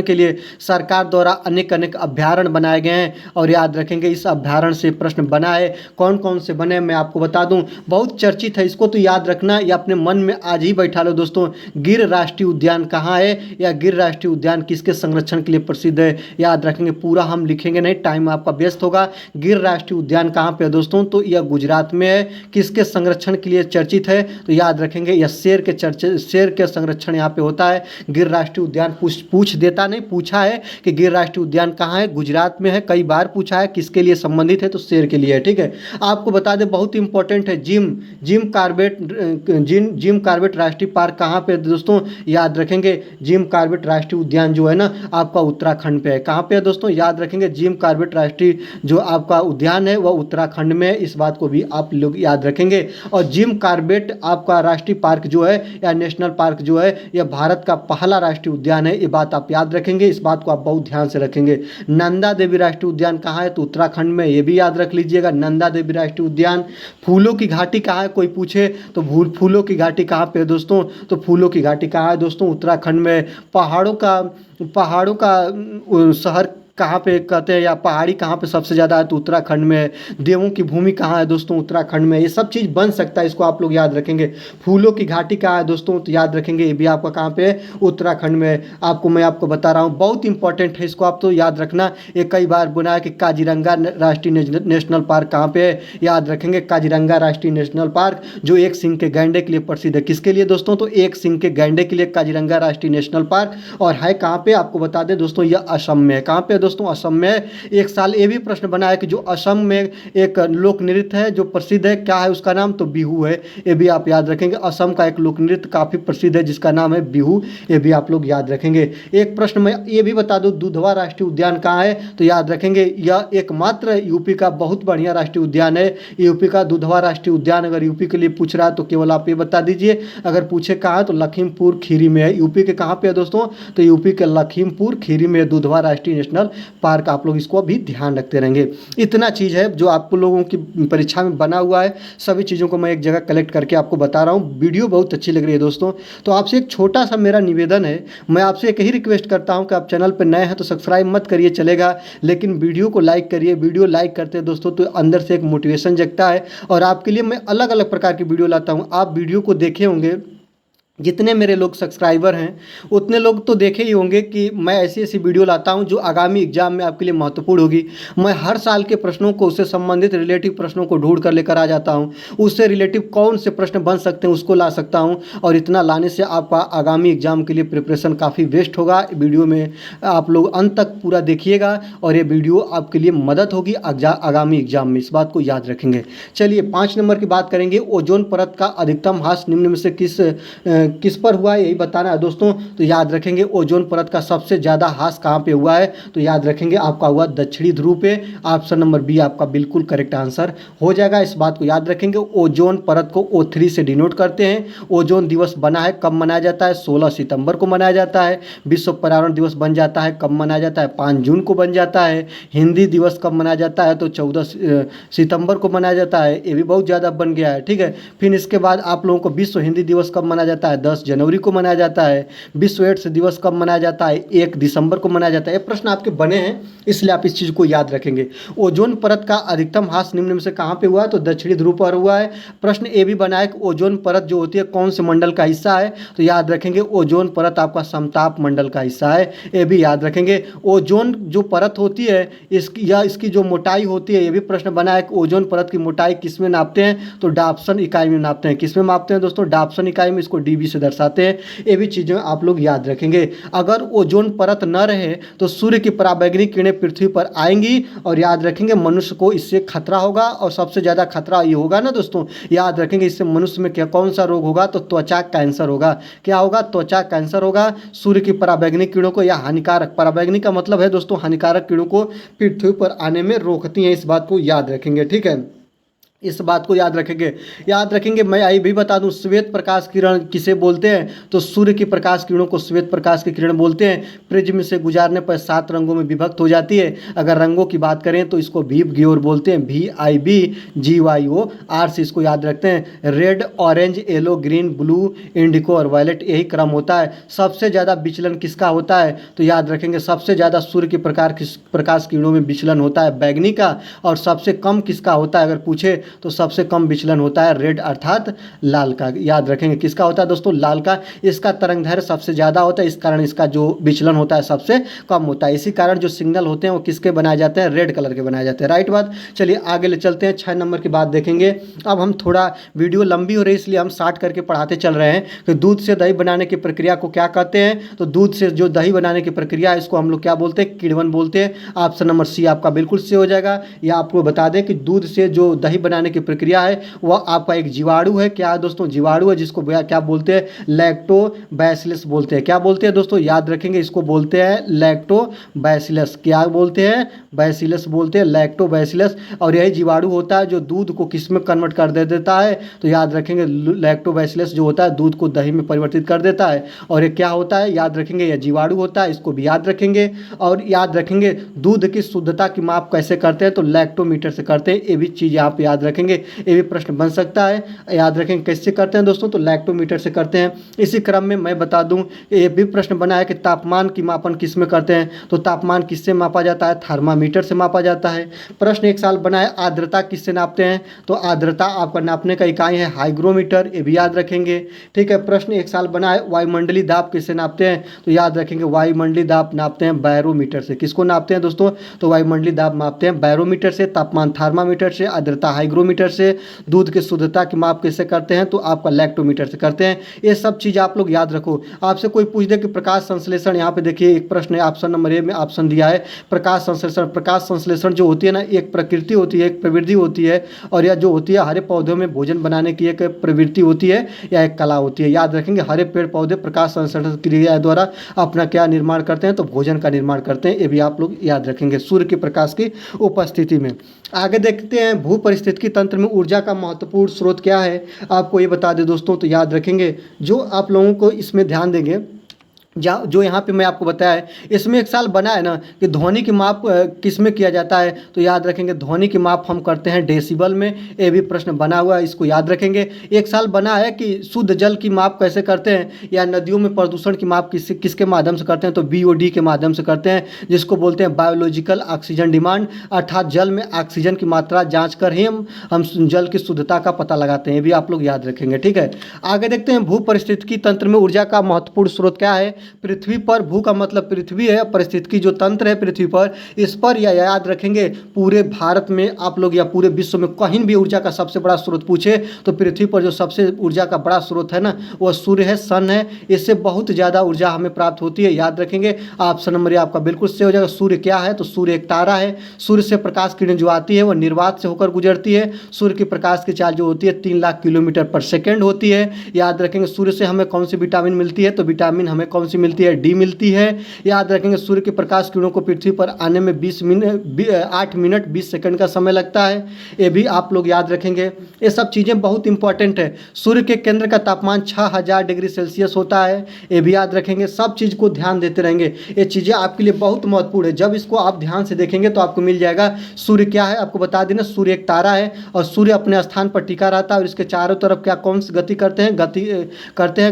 के लिए सरकार द्वारा अनेक अभ्यारण्य बनाए गए हैं। और याद रखेंगे इस अभ्यारण्य से प्रश्न बना है, कौन कौन से बने मैं आपको बता दूं, बहुत चर्चित है, इसको तो याद रखना या अपने मन में आज ही बैठा लो दोस्तों। गिर राष्ट्रीय उद्यान कहाँ है, या गिर राष्ट्रीय उद्यान किसके संरक्षण के लिए प्रसिद्ध है, याद रखेंगे। पूरा हम लिखेंगे नहीं, टाइम आपका व्यस्त होगा। गिर राष्ट्रीय उद्यान कहाँ पे है दोस्तों, तो यह गुजरात में है। किसके संरक्षण के लिए चर्चित है, तो याद रखेंगे यह शेर के संरक्षण यहाँ पे होता है। गिर राष्ट्रीय उद्यान पूछ देता नहीं, पूछा है कि गिर राष्ट्रीय उद्यान कहाँ है, गुजरात में है। कई बार पूछा है किसके लिए संबंधित है, तो शेर के लिए है, ठीक है। आपको बता दें बहुत इंपॉर्टेंट है, जिम कॉर्बेट राष्ट्रीय पार्क कहाँ पे है दोस्तों, याद रखेंगे जिम कॉर्बेट राष्ट्रीय उद्यान जो है ना आपका उत्तराखंड पे है। कहाँ पे है दोस्तों, याद रखेंगे जिम कॉर्बेट राष्ट्रीय जो आपका उद्यान है वह उत्तराखंड में है। इस बात को भी आप लोग याद रखेंगे। और जिम कॉर्बेट आपका राष्ट्रीय पार्क जो है या नेशनल पार्क जो है, यह भारत का पहला राष्ट्रीय उद्यान है। ये बात आप याद रखेंगे, इस बात को आप बहुत ध्यान से रखेंगे। नंदा देवी राष्ट्रीय उद्यान कहाँ है, तो उत्तराखंड में, ये भी याद रख लीजिएगा नंदा देवी राष्ट्रीय उद्यान। फूलों की घाटी कहाँ है, कोई पूछे तो फूलों की घाटी कहाँ पे है दोस्तों, तो फूलों की घाटी कहाँ है दोस्तों, उत्तराखंड में। पहाड़ों का शहर कहाँ पे कहते हैं, या पहाड़ी कहाँ पे सबसे ज़्यादा है, तो उत्तराखंड में है। देवों की भूमि कहाँ है दोस्तों, उत्तराखंड में। ये सब चीज़ बन सकता है, इसको आप लोग याद रखेंगे। फूलों की घाटी कहाँ है दोस्तों, तो याद रखेंगे ये भी आपका कहाँ पे है, उत्तराखंड में। मैं आपको बता रहा हूँ, बहुत इंपॉर्टेंट है, इसको आप तो याद रखना। ये कई बार बुना है कि काजीरंगा राष्ट्रीय नेशनल पार्क कहाँ पे है, याद रखेंगे काजीरंगा राष्ट्रीय नेशनल पार्क जो एक सिंह के गैंडे के लिए प्रसिद्ध है। किसके लिए दोस्तों, तो एक सिंह के गैंडे के लिए काजीरंगा राष्ट्रीय नेशनल पार्क। और है कहाँ पे, आपको बता दें दोस्तों, यह असम में है। कहाँ पे दोस्तों, असम में। एक साल ये भी प्रश्न बना है कि जो असम में एक लोक नृत्य है जो प्रसिद्ध है, क्या है उसका नाम, तो बिहू है। ये भी आप याद रखेंगे, असम का एक लोक नृत्य काफी प्रसिद्ध है जिसका नाम है बिहू। ये भी आप लोग याद रखेंगे। एक प्रश्न मैं ये भी बता दूं, दुधवा राष्ट्रीय उद्यान कहाँ है, तो याद रखेंगे यह एकमात्र यूपी का बहुत बढ़िया राष्ट्रीय उद्यान है, यूपी का दुधवा राष्ट्रीय उद्यान। अगर यूपी के लिए पूछ रहा है तो केवल आप ये बता दीजिए। अगर पूछे कहाँ, तो लखीमपुर खीरी में है। यूपी के कहाँ पे है दोस्तों, तो यूपी के लखीमपुर खीरी में दुधवा राष्ट्रीय नेशनल पार्क। आप लोग इसको भी ध्यान रखते रहेंगे। इतना चीज़ है जो आप लोगों की परीक्षा में बना हुआ है, सभी चीज़ों को मैं एक जगह कलेक्ट करके आपको बता रहा हूँ। वीडियो बहुत अच्छी लग रही है दोस्तों, तो आपसे एक छोटा सा मेरा निवेदन है, मैं आपसे एक ही रिक्वेस्ट करता हूँ कि आप चैनल पर नए हैं तो सब्सक्राइब मत करिए चलेगा, लेकिन वीडियो को लाइक करिए। वीडियो लाइक करते हैं दोस्तों तो अंदर से एक मोटिवेशन जगता है, और आपके लिए मैं अलग अलग प्रकार की वीडियो लाता हूँ। आप वीडियो को देखे होंगे, जितने मेरे लोग सब्सक्राइबर हैं उतने लोग तो देखे ही होंगे कि मैं ऐसी ऐसी वीडियो लाता हूं जो आगामी एग्जाम में आपके लिए महत्वपूर्ण होगी। मैं हर साल के प्रश्नों को, उससे संबंधित रिलेटिव प्रश्नों को ढूंढ कर लेकर आ जाता हूं। उससे रिलेटिव कौन से प्रश्न बन सकते हैं उसको ला सकता हूं, और इतना लाने से आपका आगामी एग्जाम के लिए प्रिपरेशन काफ़ी वेस्ट होगा। वीडियो में आप लोग अंत तक पूरा देखिएगा और ये वीडियो आपके लिए मदद होगी आगामी एग्जाम में, इस बात को याद रखेंगे। चलिए 5 नंबर की बात करेंगे। ओजोन परत का अधिकतम ह्रास निम्न में से किस पर हुआ है यही बताना है दोस्तों। तो याद रखेंगे ओजोन परत का सबसे ज़्यादा ह्रास कहाँ पे हुआ है, तो याद रखेंगे आपका हुआ दक्षिणी ध्रुव पे। ऑप्शन नंबर बी आपका बिल्कुल करेक्ट आंसर हो जाएगा। इस बात को याद रखेंगे। ओजोन परत को O3 से डिनोट करते हैं। ओजोन दिवस बना है कब मनाया जाता है, 16 सितंबर को मनाया जाता है। विश्व पर्यावरण दिवस बन जाता है कब मनाया जाता है, 5 जून को बन जाता है। हिंदी दिवस कब मनाया जाता है, तो 14 सितंबर को मनाया जाता है। ये भी बहुत ज़्यादा बन गया है, ठीक है। फिर इसके बाद आप लोगों को विश्व हिंदी दिवस कब मनाया जाता है, 10 जनवरी को मनाया जाता है। विश्व एड्स दिवस कब मनाया जाता है, 1 दिसंबर को मनाया जाता है। ये प्रश्न आपके बने हैं, इसलिए आप इस चीज़ को याद रखेंगे। ओजोन परत का अधिकतम ह्रास निम्न में से कहाँ पे हुआ है, तो दक्षिणी ध्रुव पर हुआ है। प्रश्न ये भी बना है कि ओजोन परत जो होती है कौन से मंडल का हिस्सा है, तो याद रखेंगे ओजोन परत आपका समताप मंडल का हिस्सा है। ये भी याद रखेंगे। ओजोन जो परत होती है इसकी जो मोटाई होती है, ये भी प्रश्न बना है कि ओजोन परत की मोटाई किस में नापते हैं, तो डाप्सन इकाई में नापते हैं। किस में मापते हैं दोस्तों, डाप्सन इकाई में। इसको डीबी से दर्शाते हैं। ये भी चीज़ें आप लोग याद रखेंगे। अगर ओजोन परत न रहे तो सूर्य की पराबैंगनी किरणें पृथ्वी पर आएंगी, और याद रखेंगे मनुष्य को इससे खतरा होगा। और सबसे ज़्यादा खतरा ये होगा ना दोस्तों, याद रखेंगे इससे मनुष्य में क्या कौन सा रोग होगा, तो त्वचा कैंसर होगा। क्या होगा, त्वचा कैंसर होगा सूर्य की पराबैंगनी किरणों को, या हानिकारक, पराबैंगनी का मतलब है दोस्तों हानिकारक किरणों को पृथ्वी पर आने में रोकती हैं। इस बात को याद रखेंगे, ठीक है। इस बात को याद रखेंगे। याद रखेंगे। मैं ये भी बता दूं, श्वेत प्रकाश किरण किसे बोलते हैं, तो सूर्य की प्रकाश किरणों को श्वेत प्रकाश की किरण बोलते हैं। प्रिज्म से गुजारने पर 7 रंगों में विभक्त हो जाती है। अगर रंगों की बात करें तो इसको VIB ग्योर बोलते हैं, VIBGYOR से इसको याद रखते हैं। Red, orange, yellow, green, blue, indigo और वायलेट, यही क्रम होता है। सबसे ज़्यादा विचलन किसका होता है, तो याद रखेंगे सबसे ज़्यादा सूर्य की प्रकाश किरणों में विचलन होता है बैगनी का, और सबसे कम किसका होता है अगर पूछे तो सबसे कम विचलन होता है रेड अर्थात लाल का। याद रखेंगे किसका होता है दोस्तों, लाल का। इसका तरंग दैर्घ्य सबसे ज़्यादा होता है, इस कारण इसका जो विचलन होता है सबसे कम होता है। इसी कारण जो सिग्नल होते हैं वो किसके बनाए जाते हैं, रेड कलर के बनाए जाते हैं। राइट बात। चलिए आगे ले चलते हैं, 6 नंबर की बात देखेंगे। अब हम थोड़ा वीडियो लंबी हो रही है इसलिए हम शार्ट करके पढ़ाते चल रहे हैं कि दूध से दही बनाने की प्रक्रिया को क्या कहते हैं, तो दूध से जो दही बनाने की प्रक्रिया है इसको हम लोग क्या बोलते हैं, किण्वन बोलते हैं। ऑप्शन नंबर सी आपका बिल्कुल से हो जाएगा। या आपको बता दें कि दूध से जो दही बनाने की प्रक्रिया है वह आपका एक जीवाणु है। क्या है दोस्तों, जीवाणु है, जिसको क्या बोलते हैं, लैक्टोबैसिलस बोलते हैं। क्या बोलते हैं दोस्तों, याद रखेंगे इसको बोलते हैं लैक्टोबैसिलस। क्या बोलते हैं, बैसिलस बोलते हैं, लैक्टोबैसिलस। और यही जीवाणु होता है जो दूध को किस में कन्वर्ट कर देता है, तो याद रखेंगे लैक्टोबैसिलस जो होता है दूध को दही में परिवर्तित कर देता है। और ये क्या होता है, याद रखेंगे यह जीवाणु होता है, इसको भी याद रखेंगे। और याद रखेंगे दूध की शुद्धता की माप कैसे करते हैं, तो लैक्टोमीटर से करते हैं। ये भी चीज़ आप याद रखेंगे, ये भी प्रश्न बन सकता है। याद रखेंगे कैसे करते हैं दोस्तों, तो लैक्टोमीटर से करते हैं। इसी क्रम में मैं बता दूं, ये भी प्रश्न बना है कि तापमान की मापन किस में करते हैं, तो तापमान किससे मापा जाता है, थर्मामीटर से मापा जाता है। प्रश्न एक साल बना है आर्द्रता किससे नापते हैं, तो आर्द्रता आपका नापने का इकाई है हाइग्रोमीटर, ये भी याद रखेंगे, ठीक है। प्रश्न एक साल बना है वायुमंडलीय दाब किससे नापते हैं, तो याद रखेंगे वायुमंडलीय दाब नापते हैं बैरोमीटर से। किसको नापते हैं दोस्तों, तो वायुमंडलीय दाब मापते हैं बैरोमीटर से। तापमान थर्मामीटर से, आर्द्रता हाइग्रोमीटर से। दूध की शुद्धता की माप कैसे करते हैं, तो आपका लैक्टोमीटर से करते हैं। ये सब चीज़ आप लोग याद रखो। आपसे कोई पूछ दे कि प्रकाश संश्लेषण, यहाँ पे देखिए एक प्रश्न है, ऑप्शन नंबर ए में ऑप्शन दिया है प्रकाश संश्लेषण। प्रकाश संश्लेषण जो होती है ना, एक प्रकृति होती है, एक प्रवृत्ति होती है, और यह जो होती है हरे पौधों में भोजन बनाने की एक प्रवृत्ति होती है या एक कला होती है। याद रखेंगे हरे पेड़ पौधे प्रकाश संश्लेषण क्रिया द्वारा अपना क्या निर्माण करते हैं, तो भोजन का निर्माण करते हैं। ये भी आप लोग याद रखेंगे सूर्य के प्रकाश की उपस्थिति में। आगे देखते हैं भू परिस्थितिकी तंत्र में ऊर्जा का महत्वपूर्ण स्रोत क्या है, आपको ये बता दें दोस्तों। तो याद रखेंगे जो आप लोगों को इसमें ध्यान देंगे, जो यहाँ पे मैं आपको बताया है, इसमें एक साल बना है ना कि ध्वनि की माप किस में किया जाता है, तो याद रखेंगे ध्वनि की माप हम करते हैं डेसिबल में। ये भी प्रश्न बना हुआ है, इसको याद रखेंगे। एक साल बना है कि शुद्ध जल की माप कैसे करते हैं, या नदियों में प्रदूषण की माप किसके माध्यम से करते हैं, तो BOD के माध्यम से करते हैं, जिसको बोलते हैं बायोलॉजिकल ऑक्सीजन डिमांड। अर्थात जल में ऑक्सीजन की मात्रा जाँच कर ही हम जल की शुद्धता का पता लगाते हैं। ये भी आप लोग याद रखेंगे, ठीक है। आगे देखते हैं भू परिस्थितिकी तंत्र में ऊर्जा का महत्वपूर्ण स्रोत क्या है, पृथ्वी पर, भू का मतलब पृथ्वी है, पारिस्थितिकी जो तंत्र है पृथ्वी पर, इस पर या याद रखेंगे पूरे भारत में आप लोग या पूरे विश्व में कहीं भी ऊर्जा का सबसे बड़ा स्रोत पूछे तो पृथ्वी पर जो सबसे ऊर्जा का बड़ा स्रोत है ना वह सूर्य है, सन है। इससे बहुत ज़्यादा ऊर्जा हमें प्राप्त होती है, याद रखेंगे। ऑप्शन नंबर ये आपका बिल्कुल सही हो जाएगा। सूर्य क्या है? तो सूर्य एक तारा है। सूर्य से प्रकाश किरण जो आती है वह निर्वात से होकर गुजरती है। सूर्य की प्रकाश की चाल जो होती है 3 लाख किलोमीटर पर सेकेंड होती है, याद रखेंगे। सूर्य से हमें कौन सी विटामिन मिलती है? तो विटामिन हमें कौन सी मिलती है? डी मिलती है, याद रखेंगे। सूर्य के प्रकाश किरणों को पृथ्वी पर आने में 8 मिनट 20 सेकंड का समय लगता है, ये भी आप लोग याद रखेंगे। ये सब चीज़ें बहुत इंपॉर्टेंट है। सूर्य के केंद्र का तापमान 6000 डिग्री सेल्सियस होता है, ये भी याद रखेंगे। सब चीज़ को ध्यान देते रहेंगे, ये चीज़ें आपके लिए बहुत महत्वपूर्ण है। जब इसको आप ध्यान से देखेंगे तो आपको मिल जाएगा। सूर्य क्या है आपको बता देना, सूर्य एक तारा है और सूर्य अपने स्थान पर टिका रहता है और इसके चारों तरफ क्या कौन सी गति करते हैं?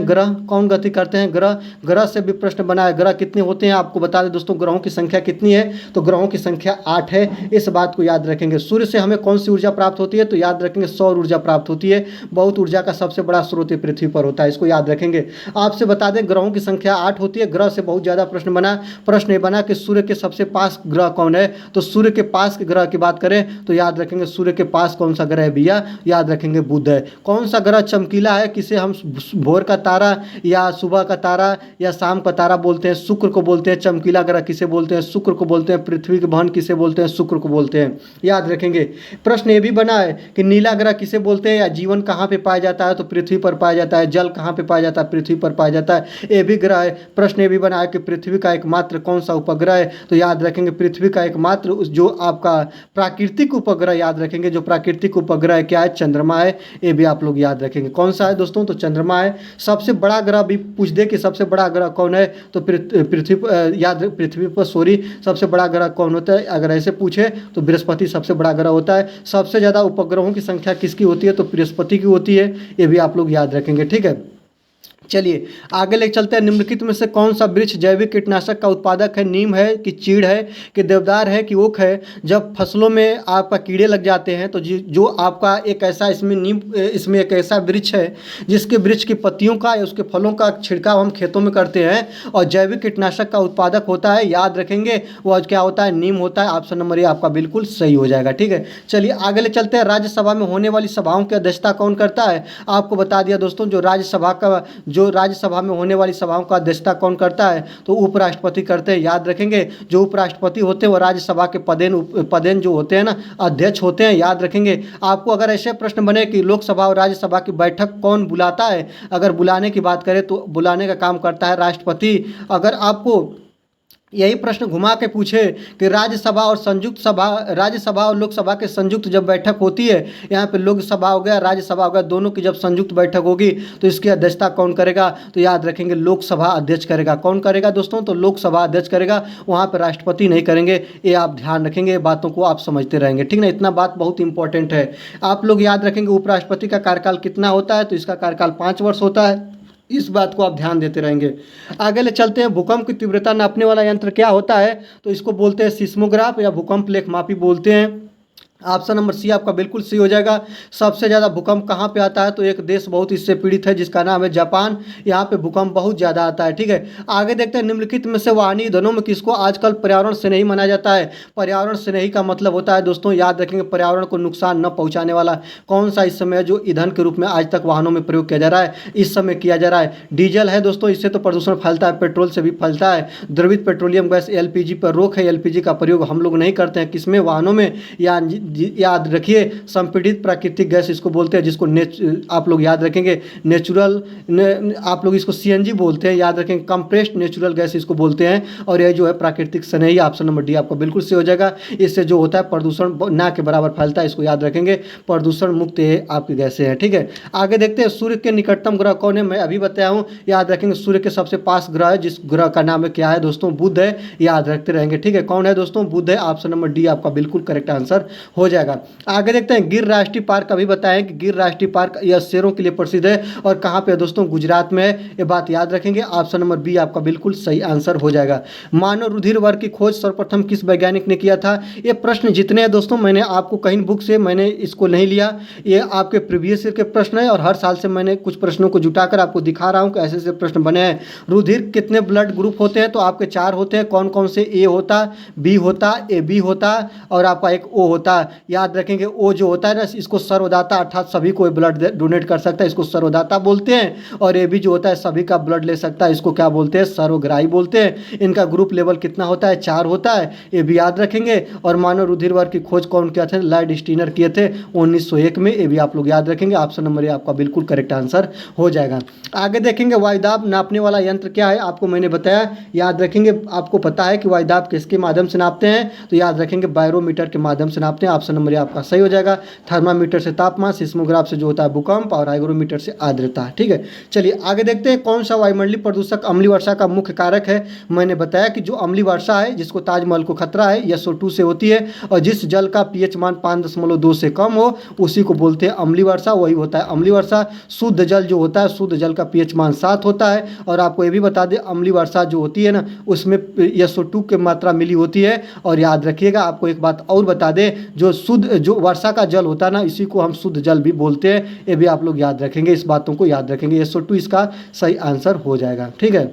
ग्रह। कौन गति करते हैं? ग्रह। ग्रह से भी प्रश्न बना है। ग्रह कितने होते हैं आपको बता दें दोस्तों, ग्रहों की संख्या कितनी है? तो ग्रहों की संख्या 8 है, इस बात को याद रखेंगे। सूर्य से हमें कौन सी ऊर्जा प्राप्त होती है? तो याद रखेंगे सौर ऊर्जा प्राप्त होती है। बहुत ऊर्जा का सबसे बड़ा स्रोत पृथ्वी पर होता है, इसको याद रखेंगे। आपसे बता दें ग्रहों की संख्या 8 होती है। ग्रह से बहुत ज़्यादा प्रश्न ये बना कि सूर्य के सबसे पास ग्रह कौन है? तो सूर्य के पास के ग्रह की बात करें तो याद रखेंगे सूर्य के पास कौन सा ग्रह है भैया? याद रखेंगे बुध है। कौन सा ग्रह चमकीला है? किसे हम भोर का तारा या सुबह का तारा या शाम का तारा बोलते हैं? शुक्र को बोलते हैं। चमकीला ग्रह किसे बोलते हैं? शुक्र को बोलते हैं। पृथ्वी की बहन किसे बोलते हैं? शुक्र को बोलते हैं, याद रखेंगे। प्रश्न ये भी बना है कि नीला ग्रह किसे बोलते हैं या जीवन कहाँ पे पाया जाता है? तो पृथ्वी पर पाया जाता है। जल कहाँ पे पाया जाता है? पृथ्वी पर पाया जाता है, ये भी ग्रह है। प्रश्न ये भी बना है कि पृथ्वी का एकमात्र कौन सा उपग्रह है? तो याद रखेंगे पृथ्वी का एकमात्र जो आपका प्राकृतिक उपग्रह, याद रखेंगे जो प्राकृतिक उपग्रह है क्या है? चंद्रमा है, ये भी आप लोग याद रखेंगे। कौन सा है दोस्तों? तो चंद्रमा है। सबसे बड़ा ग्रह भी पूछ दे कि सबसे बड़ा ग्रह कौन है? तो पृथ्वी पर सबसे बड़ा ग्रह कौन होता है? अगर ऐसे पूछे तो बृहस्पति सबसे बड़ा ग्रह होता है। सबसे ज़्यादा उपग्रहों की संख्या किसकी होती है? तो बृहस्पति की होती है, ये भी आप लोग याद रखेंगे, ठीक है। चलिए आगे ले चलते हैं। निम्नलिखित में से कौन सा वृक्ष जैविक कीटनाशक का उत्पादक है? नीम है कि चीड़ है कि देवदार है कि ओक है? जब फसलों में आपका कीड़े लग जाते हैं तो जो आपका एक ऐसा इसमें एक ऐसा वृक्ष है जिसके वृक्ष की पत्तियों का या उसके फलों का छिड़काव हम खेतों में करते हैं और जैविक कीटनाशक का उत्पादक होता है, याद रखेंगे वह क्या होता है? नीम होता है। ऑप्शन नंबर ये आपका बिल्कुल सही हो जाएगा, ठीक है। चलिए आगे ले चलते हैं। राज्यसभा में होने वाली सभाओं की अध्यक्षता कौन करता है? आपको बता दिया दोस्तों, जो राज्यसभा में होने वाली सभाओं का अध्यक्षता कौन करता है? तो उपराष्ट्रपति करते हैं, याद रखेंगे। जो उपराष्ट्रपति होते हैं वो राज्यसभा के पदेन जो होते हैं ना अध्यक्ष होते हैं, याद रखेंगे। आपको अगर ऐसे प्रश्न बने कि लोकसभा और राज्यसभा की बैठक कौन बुलाता है, अगर बुलाने की बात करें तो बुलाने का काम करता है राष्ट्रपति। अगर आपको यही प्रश्न घुमा के पूछे कि राज्यसभा और लोकसभा के संयुक्त जब बैठक होती है, यहाँ पे लोकसभा हो गया राज्यसभा हो गया, दोनों की जब संयुक्त बैठक होगी तो इसकी अध्यक्षता कौन करेगा? तो याद रखेंगे लोकसभा अध्यक्ष करेगा। कौन करेगा दोस्तों? तो लोकसभा अध्यक्ष करेगा, वहाँ पर राष्ट्रपति नहीं करेंगे, ये आप ध्यान रखेंगे। बातों को आप समझते रहेंगे, ठीक ना। इतना बात बहुत इंपॉर्टेंट है, आप लोग याद रखेंगे। उपराष्ट्रपति का कार्यकाल कितना होता है? तो इसका कार्यकाल 5 वर्ष होता है, इस बात को आप ध्यान देते रहेंगे। आगे ले चलते हैं। भूकंप की तीव्रता नापने वाला यंत्र क्या होता है? तो इसको बोलते हैं सिस्मोग्राफ या भूकंप लेखमापी बोलते हैं। ऑप्शन नंबर सी आपका बिल्कुल सही हो जाएगा। सबसे ज़्यादा भूकंप कहाँ पे आता है? तो एक देश बहुत इससे पीड़ित है जिसका नाम है जापान, यहाँ पे भूकंप बहुत ज़्यादा आता है, ठीक है। आगे देखते हैं। निम्नलिखित में से वाहनी ईंधनों में किसको आजकल पर्यावरण स्नेही माना जाता है? पर्यावरण स्नेही का मतलब होता है दोस्तों, याद रखेंगे पर्यावरण को नुकसान न पहुँचाने वाला। कौन सा इस समय जो ईंधन के रूप में आज तक वाहनों में प्रयोग किया जा रहा है? इस समय किया जा रहा है डीजल है दोस्तों, इससे तो प्रदूषण फैलता है, पेट्रोल से भी फैलता है। द्रवित पेट्रोलियम गैस एलपीजी पर रोक है, एलपीजी का प्रयोग हम लोग नहीं करते हैं किसमें? वाहनों में। याद रखिए संपीड़ित प्राकृतिक गैस इसको बोलते हैं, जिसको आप लोग याद रखेंगे आप लोग इसको सीएनजी बोलते हैं, याद रखेंगे। कंप्रेस्ड नेचुरल गैस इसको बोलते हैं और यह जो है प्राकृतिक स्नेही। ऑप्शन नंबर डी आपका बिल्कुल सही हो जाएगा। इससे जो होता है प्रदूषण ना के बराबर फैलता है, इसको याद रखेंगे। प्रदूषण मुक्त ये आपकी गैसें हैं, ठीक है। आगे देखते हैं। सूर्य के निकटतम ग्रह कौन है? मैं अभी बताया हूँ, याद रखेंगे। सूर्य के सबसे पास ग्रह है, जिस ग्रह का नाम है क्या है दोस्तों? बुध है, याद रखते रहेंगे, ठीक है। कौन है दोस्तों? बुध है। ऑप्शन नंबर डी आपका बिल्कुल करेक्ट आंसर हो जाएगा। आगे देखते हैं, गिर राष्ट्रीय पार्क अभी बताएं कि गिर राष्ट्रीय पार्क यह शेरों के लिए प्रसिद्ध है और कहाँ पे है दोस्तों, गुजरात में है। ये बात याद रखेंगे। ऑप्शन नंबर बी आपका बिल्कुल सही आंसर हो जाएगा। मानव रुधिर वर्ग की खोज सर्वप्रथम किस वैज्ञानिक ने किया था? ये प्रश्न जितने हैं दोस्तों, मैंने आपको कहीं बुक से मैंने इसको नहीं लिया, ये आपके प्रीवियस ईयर के प्रश्न है और हर साल से मैंने कुछ प्रश्नों को जुटाकर आपको दिखा रहा हूँ कि ऐसे ऐसे प्रश्न बने हैं। रुधिर कितने ब्लड ग्रुप होते हैं? तो आपके 4 होते हैं। कौन कौन से? ए होता, बी होता, ए बी होता और आपका एक ओ होता। याद रखेंगे, ओ जो होता है ना, इसको सर्वदाता अर्थात सभी को ब्लड डोनेट कर सकता है, इसको सर्वदाता बोलते हैं। और ए बी जो होता है सभी का ब्लड ले सकता है, इसको क्या बोलते हैं? सर्वग्राही बोलते हैं। इनका ग्रुप लेवल कितना होता है? 4 होता है, ये भी याद रखेंगे। और मानव रुधिर वर्ग की खोज कौन किया था? लॉयड स्टीनर किए थे 1901 में, ये भी आप लोग याद रखेंगे। ऑप्शन नंबर ए आपका बिल्कुल करेक्ट आंसर हो जाएगा। आगे देखेंगे, वायुदाब नापने वाला यंत्र क्या है? आपको मैंने बताया, याद रखेंगे। आपको पता है कि वायुदाब किसके माध्यम से नापते हैं? तो याद रखेंगे बैरोमीटर के माध्यम से नापते हैं। ऑप्शन नंबर ए आपका सही हो जाएगा। थर्मामीटर से तापमान, सिस्मोग्राफ से जो होता है भूकंप और हाइग्रोमीटर से आर्द्रता। ठीक है, चलिए आगे देखते हैं, कौन सा वायुमंडलीय प्रदूषक अम्लीय वर्षा का मुख्य कारक है? मैंने बताया कि जो अम्लीय वर्षा है, जिसको ताजमहल को खतरा है, SO2 से होती है और जिस जल का pH मान 5.2 से कम हो उसी को बोलते हैं अम्लीय वर्षा, वही होता है अम्लीय वर्षा। शुद्ध जल जो होता है, शुद्ध जल का pH मान 7 होता है। और आपको ये भी बता दें, अम्लीय वर्षा जो होती है ना, उसमें SO2 की मात्रा मिली होती है। और याद रखिएगा, आपको एक बात और बता दें, जो शुद्ध जो वर्षा का जल होता है ना, इसी को हम शुद्ध जल भी बोलते हैं। ये भी आप लोग याद रखेंगे, इस बातों को याद रखेंगे। SO2 इसका सही आंसर हो जाएगा। ठीक है,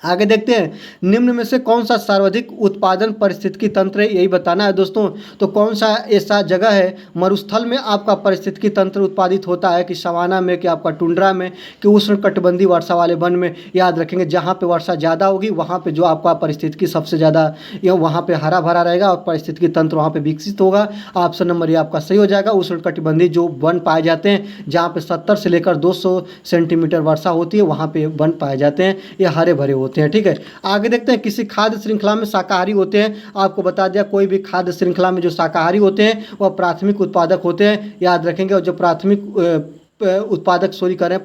आगे देखते हैं, निम्न में से कौन सा सर्वाधिक उत्पादन पारिस्थितिकी तंत्र है? यही बताना है दोस्तों। तो कौन सा ऐसा जगह है मरुस्थल में आपका पारिस्थितिकी तंत्र उत्पादित होता है, कि सवाना में, कि आपका टुंड्रा में, कि उष्णकटिबंधीय वर्षा वाले वन में? याद रखेंगे, जहाँ पे वर्षा ज़्यादा होगी वहाँ पे जो आपका पारिस्थितिकी सबसे ज़्यादा वहाँ पे हरा भरा रहेगा और पारिस्थितिकी तंत्र वहाँ पे विकसित होगा। ऑप्शन नंबर ये आपका सही हो जाएगा। उष्णकटिबंधीय जो वन पाए जाते हैं, जहाँ पे 70 से लेकर 200 सेंटीमीटर वर्षा होती है, वहाँ पे वन पाए जाते हैं, ये हरे भरे होते हैं। ठीक है, आगे देखते हैं, किसी खाद्य श्रृंखला में शाकाहारी होते हैं? आपको बता दिया, कोई भी खाद्य श्रृंखला में जो शाकाहारी होते हैं वह प्राथमिक उत्पादक होते हैं। याद रखेंगे, और जो प्राथमिक उत्पादक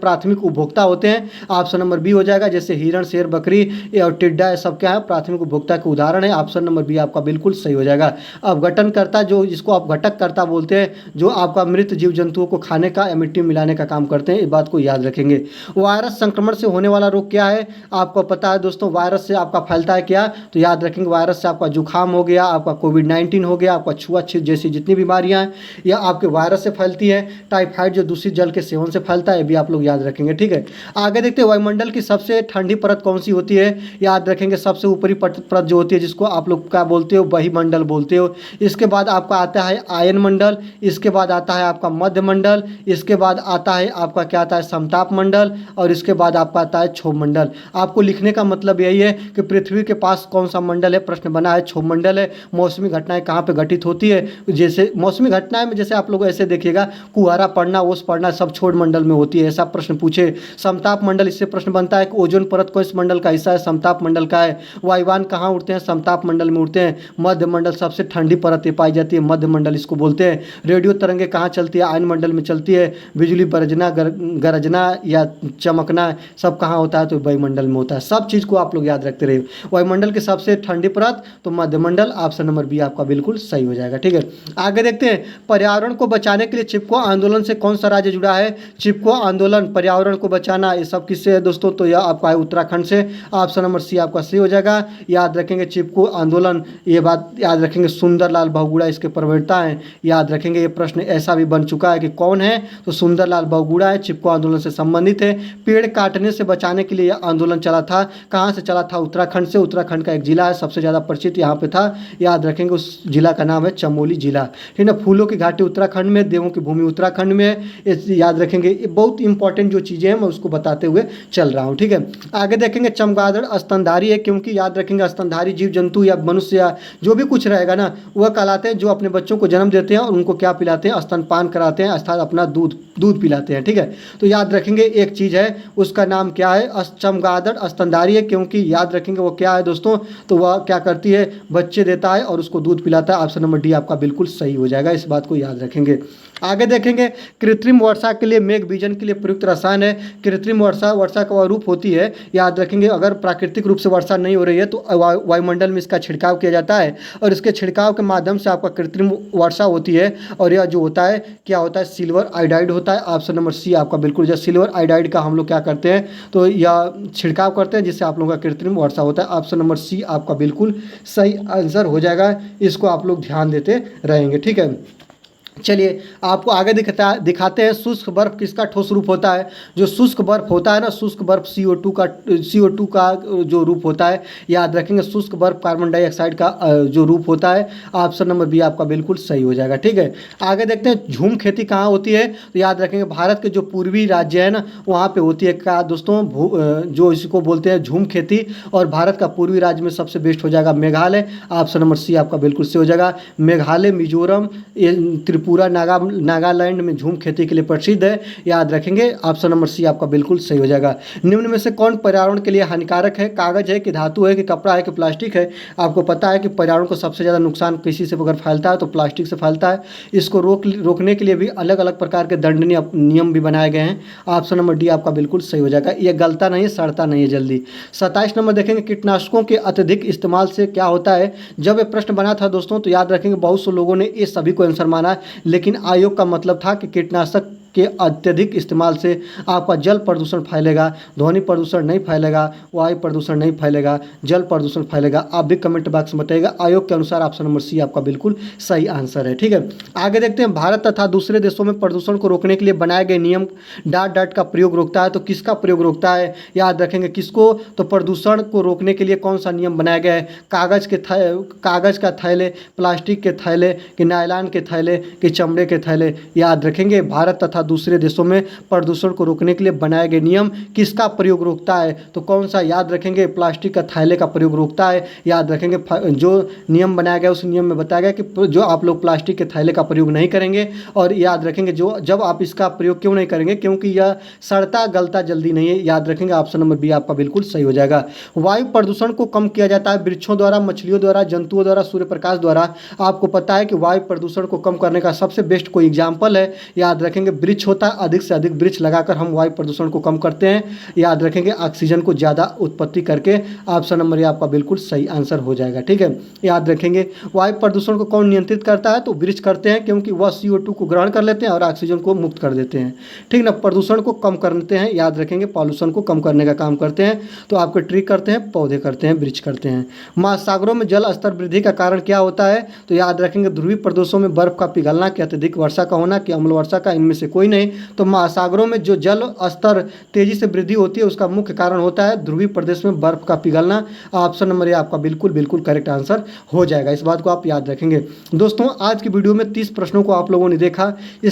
प्राथमिक उपभोक्ता होते हैं। ऑप्शन नंबर बी हो जाएगा। जैसे हिरण, शेर, बकरी और टिड्डा, ये सब क्या है? प्राथमिक उपभोक्ता के उदाहरण है। ऑप्शन नंबर बी आपका बिल्कुल सही हो जाएगा। अपघटनकर्ता, जो जिसको अपघटककर्ता बोलते हैं, जो आपका मृत जीव जंतुओं को खाने का या मिट्टी में मिलाने का काम करते हैं, इस बात को याद रखेंगे। वायरस संक्रमण से होने वाला रोग क्या है? आपको पता है दोस्तों, वायरस से आपका फैलता है क्या? तो याद रखेंगे, वायरस से आपका जुकाम हो गया, आपका कोविड-19 हो गया, आपका छुआछूत जैसी जितनी बीमारियां हैं, या आपके वायरस से फैलती है। टाइफाइड जो दूषित जल के सेवन से फैलता है, भी आप लोग याद रखेंगे। ठीक है, आगे देखते हैं, वायुमंडल की सबसे ठंडी परत कौन सी होती है? याद रखेंगे, सबसे ऊपरी परत जो होती है, जिसको आप लोग क्या बोलते हो? बहिमंडल बोलते हो। इसके बाद आपका आता है आयन मंडल, इसके बाद आता है आपका मध्य मंडल, इसके बाद आता है आपका क्या आता है? समताप मंडल, और इसके बाद आपका आता है क्षोभ मंडल। आपको लिखने का मतलब यही है कि पृथ्वी के पास कौन सा मंडल है? प्रश्न बना है क्षोभ मंडल है। मौसमी घटनाएं कहाँ पे घटित होती है? जैसे मौसमी घटनाएं में जैसे आप लोग ऐसे देखिएगा, कुहारा पड़ना, ओस पड़ना, सब क्षोभ मंडल में होती है। ऐसा प्रश्न पूछे। समताप मंडल, इससे प्रश्न बनता है कि ओजोन परत को इस मंडल का हिस्सा है, समताप मंडल का है। वायुयान कहाँ उड़ते हैं? समताप मंडल में उड़ते हैं। मध्य मंडल सबसे ठंडी परत पाई जाती है, मध्य मंडल इसको बोलते हैं। रेडियो तरंगे कहाँ चलती है? आयन मंडल में चलती है। बिजली बरजना, गरजना या चमकना सब कहाँ होता है? तो वायुमंडल में होता है। सब चीज़ को आप लोग याद रखते रहिए। वायुमंडल की सबसे ठंडी परत तो मध्य मंडल। ऑप्शन नंबर बी आपका बिल्कुल सही हो जाएगा। ठीक है, आगे देखते हैं, पर्यावरण को बचाने के लिए चिपको आंदोलन से कौन सा राज्य जुड़ा है? चिपको आंदोलन, पर्यावरण को बचाना, ये सब किससे है दोस्तों? तो यह आपका है उत्तराखंड से। ऑप्शन नंबर सी आपका सही हो जाएगा। याद रखेंगे, चिपको आंदोलन, ये बात याद रखेंगे, सुंदरलाल बहुगुणा इसके प्रवक्ता हैं। याद रखेंगे, ये प्रश्न ऐसा भी बन चुका है कि कौन है? तो सुंदरलाल बहुगुणा है, चिपको आंदोलन से संबंधित है। पेड़ काटने से बचाने के लिए यह आंदोलन चला था। कहाँ से चला था? उत्तराखंड से। उत्तराखंड का एक जिला है, सबसे ज़्यादा परिचित यहाँ पे था। याद रखेंगे, उस जिला का नाम है चमोली जिला। ठीक है, फूलों की घाटी उत्तराखंड में, देवों की भूमि उत्तराखंड में। याद रखेंगे, बहुत इंपॉर्टेंट जो चीज़ें हैं मैं उसको बताते हुए चल रहा हूँ। ठीक है, आगे देखेंगे, चमगादड़ स्तनधारी है, क्योंकि याद रखेंगे, स्तनधारी जीव जंतु या मनुष्य या जो भी कुछ रहेगा ना, वह कहलाते हैं जो अपने बच्चों को जन्म देते हैं और उनको क्या पिलाते हैं? स्तनपान कराते हैं, अर्थात अपना दूध दूध पिलाते हैं। ठीक है, तो याद रखेंगे एक चीज़ है, उसका नाम क्या है, चमगादड़ स्तनधारी है, क्योंकि याद रखेंगे वो क्या है दोस्तों, तो वह क्या करती है, बच्चे देता है और उसको दूध पिलाता है। ऑप्शन नंबर डी आपका बिल्कुल सही हो जाएगा, इस बात को याद रखेंगे। आगे देखेंगे, कृत्रिम वर्षा के लिए मेघ बीजन के लिए प्रयुक्त रसायन है। कृत्रिम वर्षा, वर्षा का वह रूप होती है, याद रखेंगे अगर प्राकृतिक रूप से वर्षा नहीं हो रही है तो वायुमंडल में इसका छिड़काव किया जाता है और इसके छिड़काव के माध्यम से आपका कृत्रिम वर्षा होती है। और यह जो होता है क्या होता है, सिल्वर आयोडाइड होता है। ऑप्शन नंबर सी आपका बिल्कुल, जब सिल्वर आयोडाइड का हम लोग क्या करते हैं, तो यह छिड़काव करते हैं जिससे आप लोगों का कृत्रिम वर्षा होता है। ऑप्शन नंबर सी आपका बिल्कुल सही आंसर हो जाएगा, इसको आप लोग ध्यान देते रहेंगे। ठीक है, चलिए आपको आगे दिखाते हैं शुष्क बर्फ किसका ठोस रूप होता है। जो शुष्क बर्फ होता है ना, शुष्क बर्फ CO2 का जो रूप होता है, याद रखेंगे शुष्क बर्फ कार्बन डाइऑक्साइड का जो रूप होता है। ऑप्शन नंबर बी आपका बिल्कुल सही हो जाएगा। ठीक है, आगे देखते हैं झूम खेती कहाँ होती है, तो याद रखेंगे भारत के जो पूर्वी राज्य है ना वहाँ पे होती है। क्या दोस्तों, जो इसको बोलते हैं झूम खेती, और भारत का पूर्वी राज्य में सबसे बेस्ट हो जाएगा मेघालय। ऑप्शन नंबर सी आपका बिल्कुल सही हो जाएगा। मेघालय, मिजोरम, त्रिपुरा, नागालैंड में झूम खेती के लिए प्रसिद्ध है, याद रखेंगे। ऑप्शन नंबर सी आपका बिल्कुल सही हो जाएगा। निम्न में से कौन पर्यावरण के लिए हानिकारक है, कागज है कि धातु है कि कपड़ा है कि प्लास्टिक है। आपको पता है कि पर्यावरण को सबसे ज़्यादा नुकसान किसी से अगर फैलता है तो प्लास्टिक से फैलता है। इसको रोकने के लिए भी अलग अलग प्रकार के दंडनीय नियम भी बनाए गए हैं। ऑप्शन नंबर डी आपका बिल्कुल सही हो जाएगा, ये गलता नहीं है, सड़ता नहीं है जल्दी। 27 नंबर देखेंगे, कीटनाशकों के अत्यधिक इस्तेमाल से क्या होता है। जब ये प्रश्न बना था दोस्तों तो याद रखेंगे बहुत से लोगों ने ये सभी को आंसर माना, लेकिन आयोग का मतलब था कि कीटनाशक के अत्यधिक इस्तेमाल से आपका जल प्रदूषण फैलेगा, ध्वनि प्रदूषण नहीं फैलेगा, वायु प्रदूषण नहीं फैलेगा, जल प्रदूषण फैलेगा। आप भी कमेंट बॉक्स में बताइएगा। आयोग के अनुसार ऑप्शन नंबर सी आपका बिल्कुल सही आंसर है। ठीक है, आगे देखते हैं, भारत तथा दूसरे देशों में प्रदूषण को रोकने के लिए बनाए गए नियम डॉट का प्रयोग रोकता है। तो किसका प्रयोग रोकता है, याद रखेंगे किसको, तो प्रदूषण को रोकने के लिए कौन सा नियम बनाया गया है। कागज का थैले, प्लास्टिक के थैले कि नायलॉन के थैले कि चमड़े के थैले, याद रखेंगे भारत तथा दूसरे देशों में प्रदूषण को रोकने के लिए बनाए गए नियम किसका प्रयोग रोकता है, तो कौन सा, याद रखेंगे प्लास्टिक का थैले का प्रयोग रोकता है। याद रखेंगे जो नियम बनाया गया उस नियम में बताया गया कि जो आप लोग प्लास्टिक के थैले का प्रयोग नहीं करेंगे, और याद रखेंगे जो जब आप इसका प्रयोग क्यों नहीं करेंगे, क्योंकि यह सड़ता गलता जल्दी नहीं है। याद रखेंगे ऑप्शन नंबर बी आपका बिल्कुल सही हो जाएगा। वायु प्रदूषण को कम किया जाता है वृक्षों द्वारा, मछलियों द्वारा, जंतुओं द्वारा, सूर्य प्रकाश द्वारा। आपको पता है कि वायु प्रदूषण को कम करने का सबसे बेस्ट कोई एग्जाम्पल है, याद रखेंगे वृक्ष होता है। अधिक से अधिक वृक्ष लगाकर हम वायु प्रदूषण को कम करते हैं, याद रखेंगे ऑक्सीजन को ज़्यादा उत्पत्ति करके। ऑप्शन नंबर ए आपका बिल्कुल सही आंसर हो जाएगा। ठीक है, याद रखेंगे वायु प्रदूषण को कौन नियंत्रित करता है, तो वृक्ष करते हैं, क्योंकि वह CO2 को ग्रहण कर लेते हैं और ऑक्सीजन को मुक्त कर देते हैं। ठीक ना, प्रदूषण को कम करते हैं, याद रखेंगे पॉल्यूशन को कम करने का काम करते हैं। तो आपके ट्री करते हैं, पौधे करते हैं, वृक्ष करते हैं। महासागरों में जल स्तर वृद्धि का कारण क्या होता है, तो याद रखेंगे ध्रुवीय प्रदेशों में बर्फ का पिघलना, कि अत्यधिक वर्षा का होना, कि अम्ल वर्षा का, इनमें से कोई नहीं। तो महासागरों में जो जल स्तर तेजी से वृद्धि होती है उसका मुख्य कारण होता है ध्रुवीय प्रदेश में बर्फ का पिघलना। ऑप्शन नंबर ए आपका बिल्कुल बिल्कुल करेक्ट आंसर हो जाएगा, इस बात को आप याद रखेंगे। दोस्तों आज की वीडियो में 30 प्रश्नों को आप लोगों ने देखा।